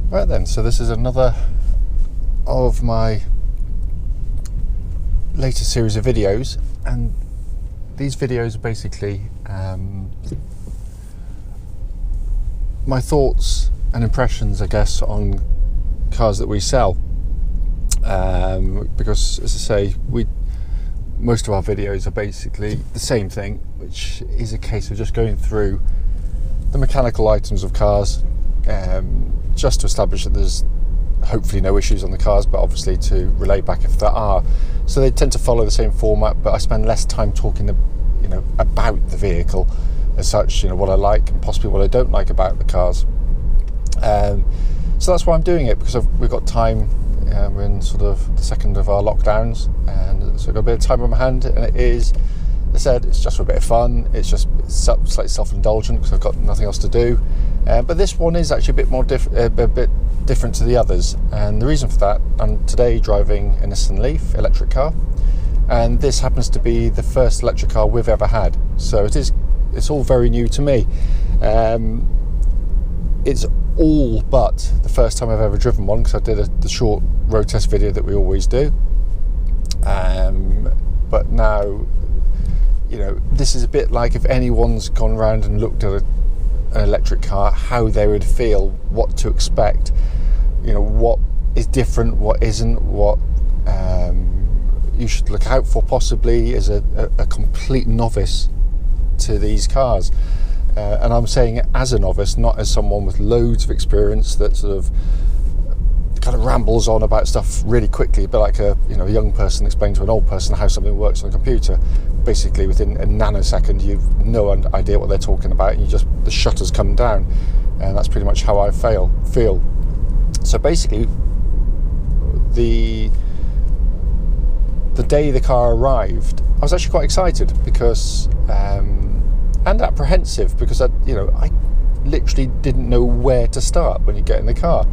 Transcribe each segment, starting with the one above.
Right then, so this is another of my latest series of videos, and these videos are basically my thoughts and impressions, I guess, on cars that we sell. Because, as I say, most of our videos are basically the same thing, which is a case of just going through the mechanical items of cars, just to establish that there's hopefully no issues on the cars, but obviously to relay back if there are. So they tend to follow the same format, but I spend less time talking about the vehicle as such, what I like and possibly what I don't like about the cars. So that's why I'm doing it, because we've got time. We're in sort of the second of our lockdowns, and so I've got a bit of time on my hand, and it is, as I said, it's just for a bit of fun. It's slightly self-indulgent because I've got nothing else to do. But this one is actually a bit different to the others, and the reason for that, I'm today driving a Nissan Leaf electric car, and this happens to be the first electric car we've ever had. So it's all very new to me. It's all but the first time I've ever driven one, because I did the short road test video that we always do. But now, this is a bit like if anyone's gone around and looked at an electric car, how they would feel, what to expect, what is different, what isn't, what you should look out for possibly as a complete novice to these cars. And I'm saying it as a novice, not as someone with loads of experience that sort of kind of rambles on about stuff really quickly, but like a young person explaining to an old person how something works on a computer. Basically, within a nanosecond, you've no idea what they're talking about, and the shutters come down, and that's pretty much how I feel. So basically, the day the car arrived, I was actually quite excited because. And apprehensive, because I literally didn't know where to start when you get in the car.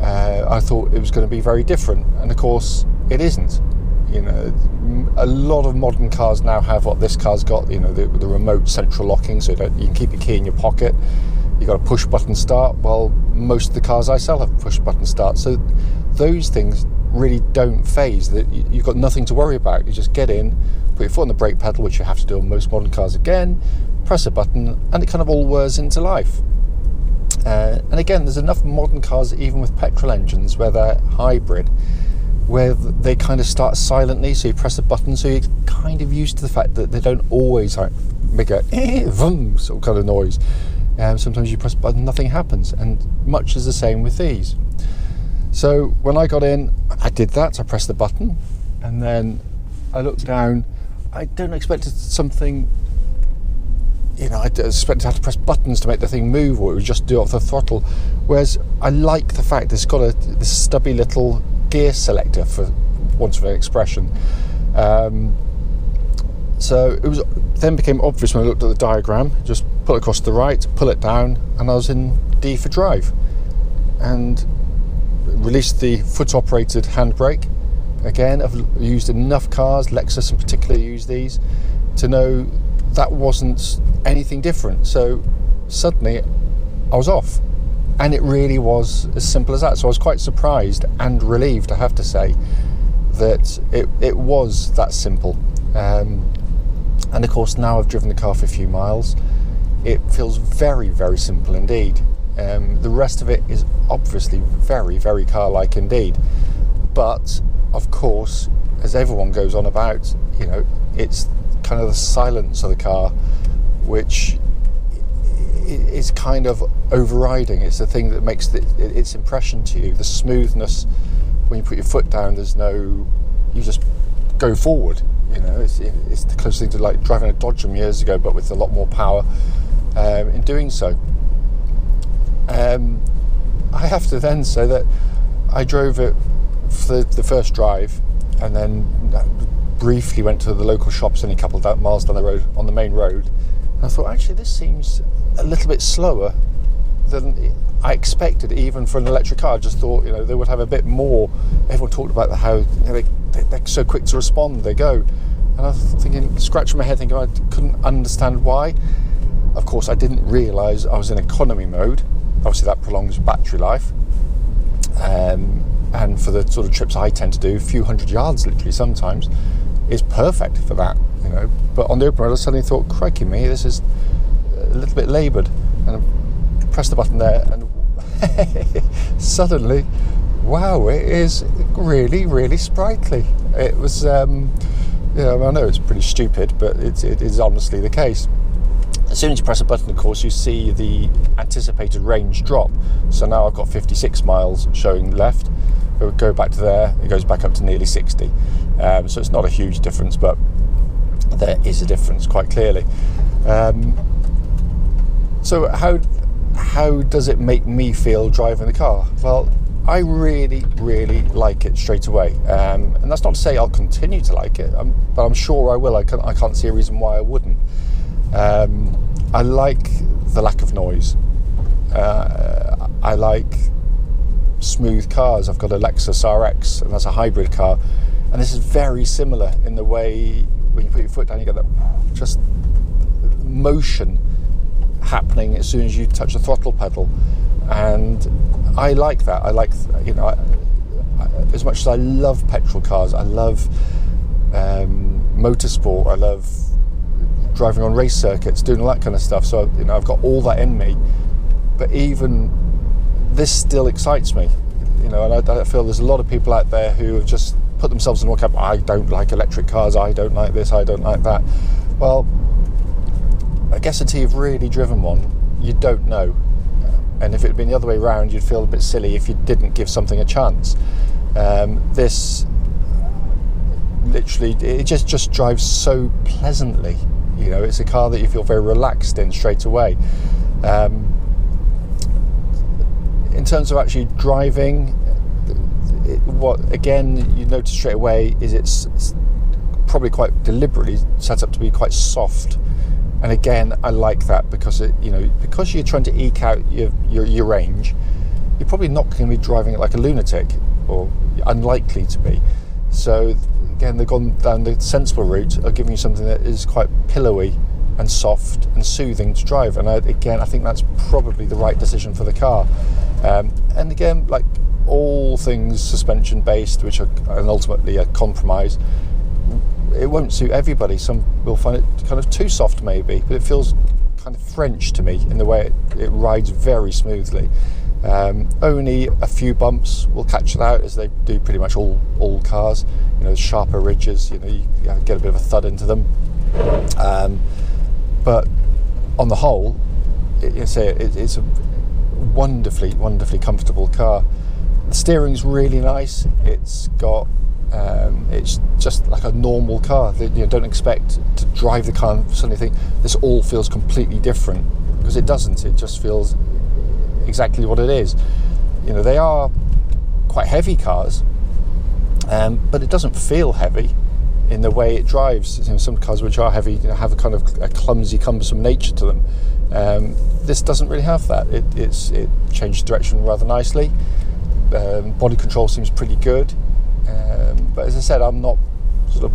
I thought it was going to be very different, and of course it isn't. A lot of modern cars now have what this car's got. The remote central locking, so you can keep your key in your pocket. You've got a push button start. Well, most of the cars I sell have push button start, so those things really don't phase. That you've got nothing to worry about. You just get in, put your foot on the brake pedal, which you have to do on most modern cars again, press a button, and it kind of all whirs into life. And again, there's enough modern cars, even with petrol engines, where they're hybrid, where they kind of start silently, so you press a button, so you're kind of used to the fact that they don't always make a vroom sort of kind of noise. Sometimes you press a button, nothing happens, and much is the same with these. So when I got in, I did that. I pressed the button, and then I looked down. I don't expect something. I expect to have to press buttons to make the thing move, or it would just do it off the throttle. Whereas I like the fact it's got this stubby little gear selector, for want of an expression. So it then became obvious when I looked at the diagram. Just pull it across to the right, pull it down, and I was in D for drive, and released the foot-operated handbrake. Again, I've used enough cars, Lexus in particular, use these, to know that wasn't anything different. So suddenly I was off, and it really was as simple as that. So I was quite surprised and relieved, I have to say, that it was that simple. And of course, now I've driven the car for a few miles, it feels very, very simple indeed. The rest of it is obviously very, very car-like indeed. But of course, as everyone goes on about, it's kind of the silence of the car which is kind of overriding. It's the thing that makes its impression to you. The smoothness when you put your foot down. You just go forward. It's the closest thing to like driving a Dodgem years ago, but with a lot more power in doing so. I have to then say that I drove it for the first drive, and then briefly went to the local shops only a couple of miles down the road on the main road, and I thought, actually, this seems a little bit slower than I expected, even for an electric car. I just thought they would have a bit more. Everyone talked about how they're so quick to respond, they go, and I was thinking, scratching my head, thinking I couldn't understand why. Of course, I didn't realise I was in economy mode, obviously that prolongs battery life. And for the sort of trips I tend to do, a few hundred yards literally sometimes, is perfect for that, you know. But on the open road, I suddenly thought, crikey me, this is a little bit laboured. And I pressed the button there, and suddenly, wow, it is really, really sprightly. It was, I know it's pretty stupid, but it is honestly the case. As soon as you press a button, of course, you see the anticipated range drop. So now I've got 56 miles showing left. Go back to there, it goes back up to nearly 60. So it's not a huge difference, but there is a difference quite clearly. So how does it make me feel driving the car? Well, I really, really like it straight away. And that's not to say I'll continue to like it, but I'm sure I will. I can't see a reason why I wouldn't. I like the lack of noise. I like smooth cars. I've got a Lexus RX, and that's a hybrid car, and this is very similar in the way when you put your foot down, you get that just motion happening as soon as you touch the throttle pedal, and I like that. I like, as much as I love petrol cars, I love motorsport, I love driving on race circuits, doing all that kind of stuff. So I've got all that in me, but even this still excites me, and I feel there's a lot of people out there who have just put themselves in one camp. I don't like electric cars, I don't like this, I don't like that. Well, I guess until you've really driven one, you don't know. And if it had been the other way around, you'd feel a bit silly if you didn't give something a chance. This literally, it just drives so pleasantly. It's a car that you feel very relaxed in straight away. In terms of actually driving, what again you notice straight away is it's probably quite deliberately set up to be quite soft. And again, I like that because because you're trying to eke out your range, you're probably not going to be driving it like a lunatic, or unlikely to be. So again, they've gone down the sensible route of giving you something that is quite pillowy and soft and soothing to drive. And I think that's probably the right decision for the car. And again, like all things suspension based, which are ultimately a compromise, it won't suit everybody. Some will find it kind of too soft maybe, but it feels kind of French to me in the way it rides very smoothly. Only a few bumps will catch it out, as they do pretty much all cars. Sharper ridges, you get a bit of a thud into them. But on the whole, it's a wonderfully, wonderfully comfortable car. The steering's really nice. It's got it's just like a normal car. Don't expect to drive the car and suddenly think this all feels completely different, because it doesn't. It just feels exactly what it is. They are quite heavy cars, but it doesn't feel heavy in the way it drives. Some cars which are heavy have a kind of a clumsy, cumbersome nature to them. This doesn't really have that. It changes direction rather nicely. Body control seems pretty good. But as I said, I'm not sort of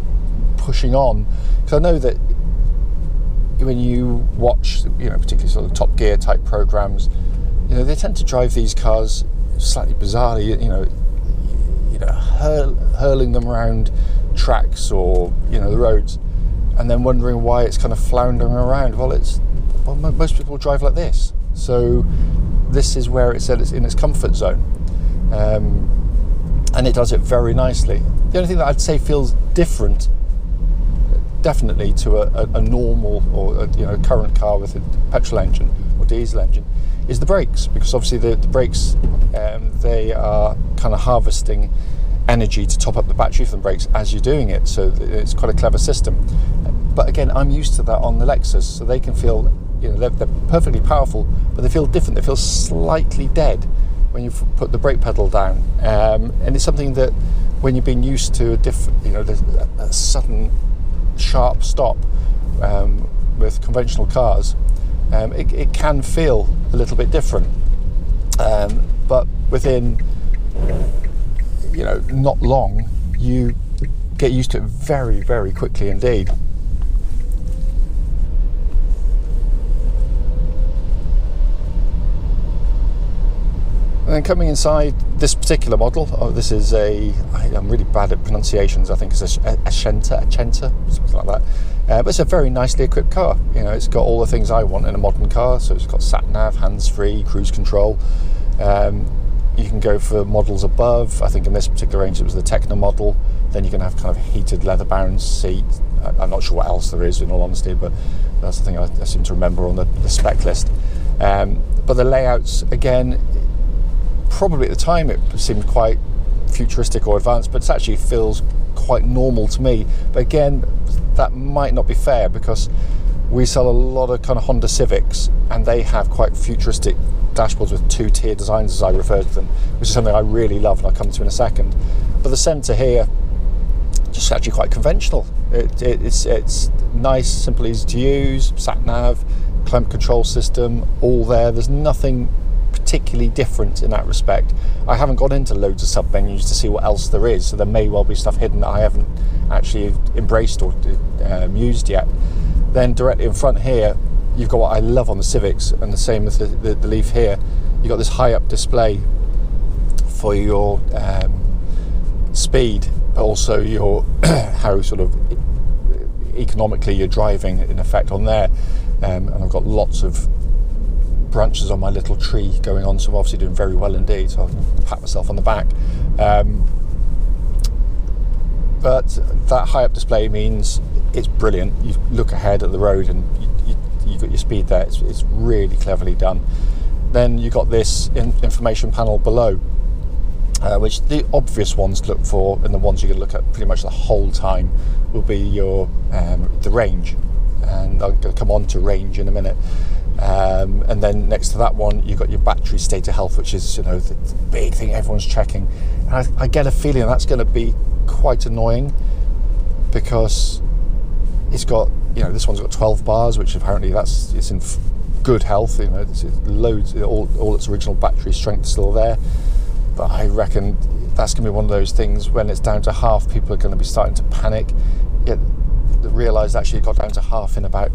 pushing on, because I know that when you watch, particularly sort of Top Gear type programs, they tend to drive these cars slightly bizarrely, hurling them around tracks or the roads, and then wondering why it's kind of floundering around. Well, most people drive like this, so this is where it's in its comfort zone, and it does it very nicely. The only thing that I'd say feels different, definitely, to a normal or a current car with a petrol engine or diesel engine, is the brakes, because obviously the brakes, they are kind of harvesting energy to top up the battery for the brakes as you're doing it, so it's quite a clever system. But again, I'm used to that on the Lexus, so they can feel, they're perfectly powerful, but they feel different. They feel slightly dead when you put the brake pedal down, and it's something that when you've been used to a sudden sharp stop with conventional cars, it can feel a little bit different, but within not long, you get used to it very, very quickly indeed. And then coming inside this particular model, this is I'm really bad at pronunciations, I think it's a Acenta, something like that. But it's a very nicely equipped car. You know, it's got all the things I want in a modern car. So it's got sat-nav, hands-free, cruise control. You can go for models above. I think in this particular range it was the Techno model. Then you can have kind of heated leather-bound seat. I'm not sure what else there is, in all honesty, but that's the thing I seem to remember on the spec list. But the layouts, again, probably at the time it seemed quite futuristic or advanced, but it actually feels quite normal to me. But again, that might not be fair, because we sell a lot of kind of Honda Civics, and they have quite futuristic dashboards with two-tier designs, as I refer to them, which is something I really love, and I'll come to in a second. But the centre here, just actually quite conventional. It's nice, simple, easy to use, sat-nav, climate control system, all there. There's nothing particularly different in that respect. I haven't gone into loads of sub-menus to see what else there is, so there may well be stuff hidden that I haven't actually embraced or used yet. Then directly in front here, you've got what I love on the Civics, and the same with the Leaf here. You've got this high-up display for your speed, but also your how sort of economically you're driving, in effect, on there. And I've got lots of branches on my little tree going on, so I'm obviously doing very well indeed, so I can pat myself on the back. But that high-up display means it's brilliant. You look ahead at the road and you've got your speed there. It's really cleverly done. Then you've got this information panel below, which the obvious ones to look for, and the ones you're going to look at pretty much the whole time, will be your the range. And I'm going to come on to range in a minute. And then next to that one, you've got your battery state of health, which is, you know, the big thing everyone's checking. And I get a feeling that's going to be quite annoying, because it's got, you know, this one's got 12 bars, which apparently it's in good health. You know, it's loads, all its original battery strength is still there. But I reckon that's going to be one of those things, when it's down to half, people are going to be starting to panic. Yet they realise actually it got down to half in about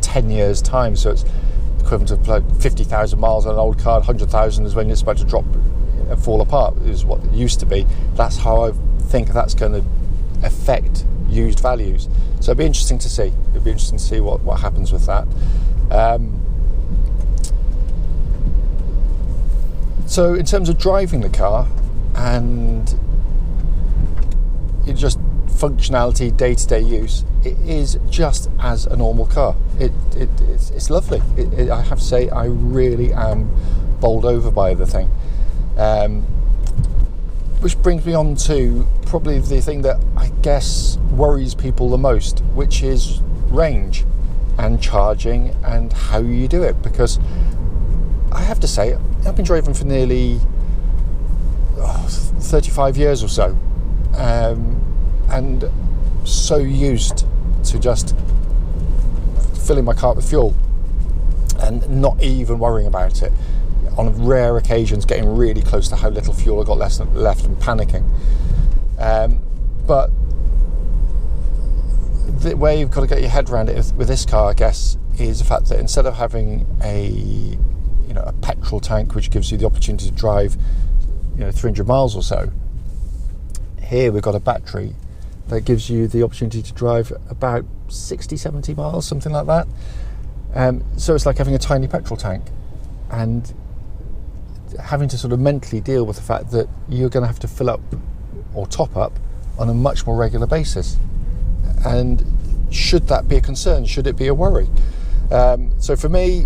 10 years time, so it's equivalent of like 50,000 miles on an old car. 100,000 is when it's about to drop and fall apart, is what it used to be. That's how I think that's going to affect used values. So it'd be interesting to see. It'd be interesting to see what happens with that. So in terms of driving the car and just functionality, day-to-day use, it is just as a normal car. It's lovely. I have to say, I really am bowled over by the thing. Which brings me on to probably the thing that I guess worries people the most, which is range and charging and how you do it. Because I have to say, I've been driving for nearly 35 years or so, and so used to just filling my car with fuel and not even worrying about it. On rare occasions, getting really close to how little fuel I got left and panicking. But the way you've got to get your head around it with this car, I guess, is the fact that instead of having a petrol tank which gives you the opportunity to drive 300 miles or so, here we've got a battery that gives you the opportunity to drive about 60-70 miles, something like that. So it's like having a tiny petrol tank, and having to sort of mentally deal with the fact that you're going to have to fill up or top up on a much more regular basis. And should that be a concern? Should it be a worry? So for me,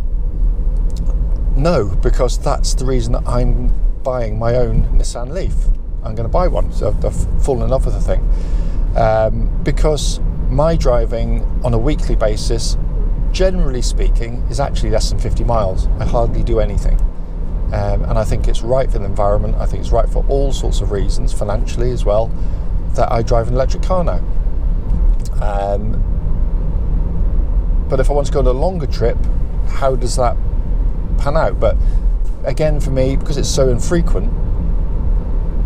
no, because that's the reason that I'm buying my own Nissan Leaf. I'm going to buy one. So I've fallen in love with the thing. Because my driving on a weekly basis, generally speaking, is actually less than 50 miles. I hardly do anything. And I think it's right for the environment. I think it's right for all sorts of reasons, financially as well, that I drive an electric car now. But if I want to go on a longer trip, how does that pan out? But again, for me, because it's so infrequent,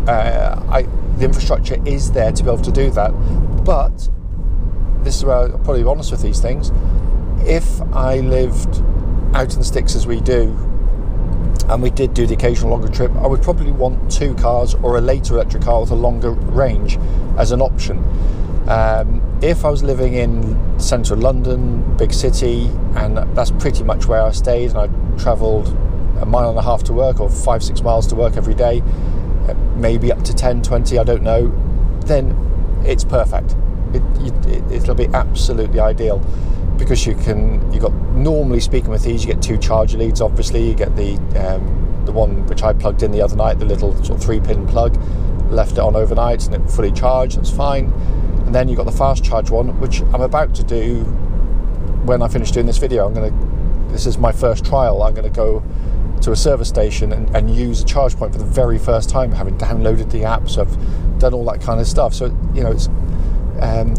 the infrastructure is there to be able to do that. But this is where I'll probably be honest with these things. If I lived out in the sticks as we do, and we did do the occasional longer trip, I would probably want 2 cars or a later electric car with a longer range as an option. If I was living in central London, big city, and that's pretty much where I stayed, and I travelled 1.5 miles to work, or 5-6 miles to work every day, maybe up to 10, 20, I don't know, then it's perfect. It'll be absolutely ideal, because you got, normally speaking with these, you get 2 charger leads. Obviously you get the one which I plugged in the other night, the little sort of 3-pin plug, left it on overnight and it fully charged, that's fine. And then you've got the fast charge one, which I'm about to do when I finish doing this video. This is my first trial. I'm going to go to a service station and use a charge point for the very first time, having downloaded the app, so I've done all that kind of stuff. So, it's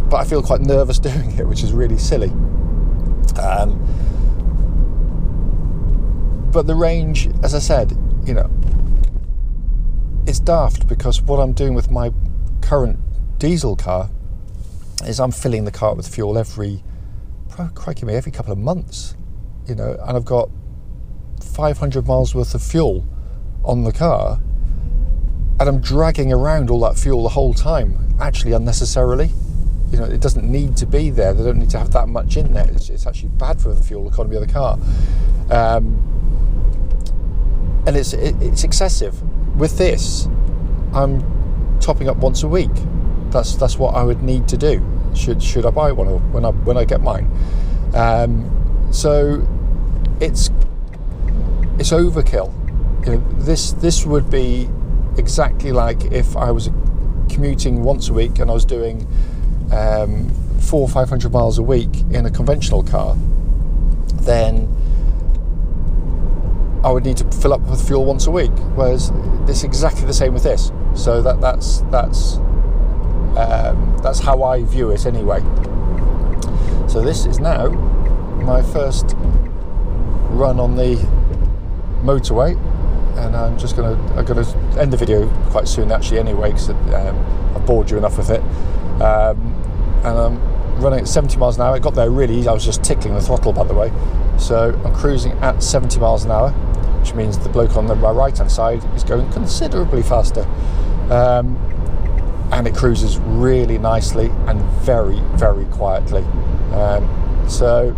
but I feel quite nervous doing it, which is really silly. But the range, as I said, it's daft, because what I'm doing with my current diesel car is I'm filling the car with fuel every couple of months, and I've got 500 miles worth of fuel on the car, and I'm dragging around all that fuel the whole time, actually unnecessarily. It doesn't need to be there. They don't need to have that much in there. It's actually bad for the fuel economy of the car, and it's excessive. With this, I'm topping up once a week. That's what I would need to do. Should I buy one, or when I get mine? So it's overkill. This would be exactly like if I was commuting once a week and I was doing 400 or 500 miles a week in a conventional car. Then I would need to fill up with fuel once a week. Whereas it's exactly the same with this. So that's how I view it anyway. So this is now my first run on the motorway, and I'm going to end the video quite soon actually anyway, because I've bored you enough with it. And I'm running at 70 miles an hour. It got there really easy. I was just tickling the throttle, by the way. So I'm cruising at 70 miles an hour, which means the bloke on my right hand side is going considerably faster. And it cruises really nicely and very, very quietly. So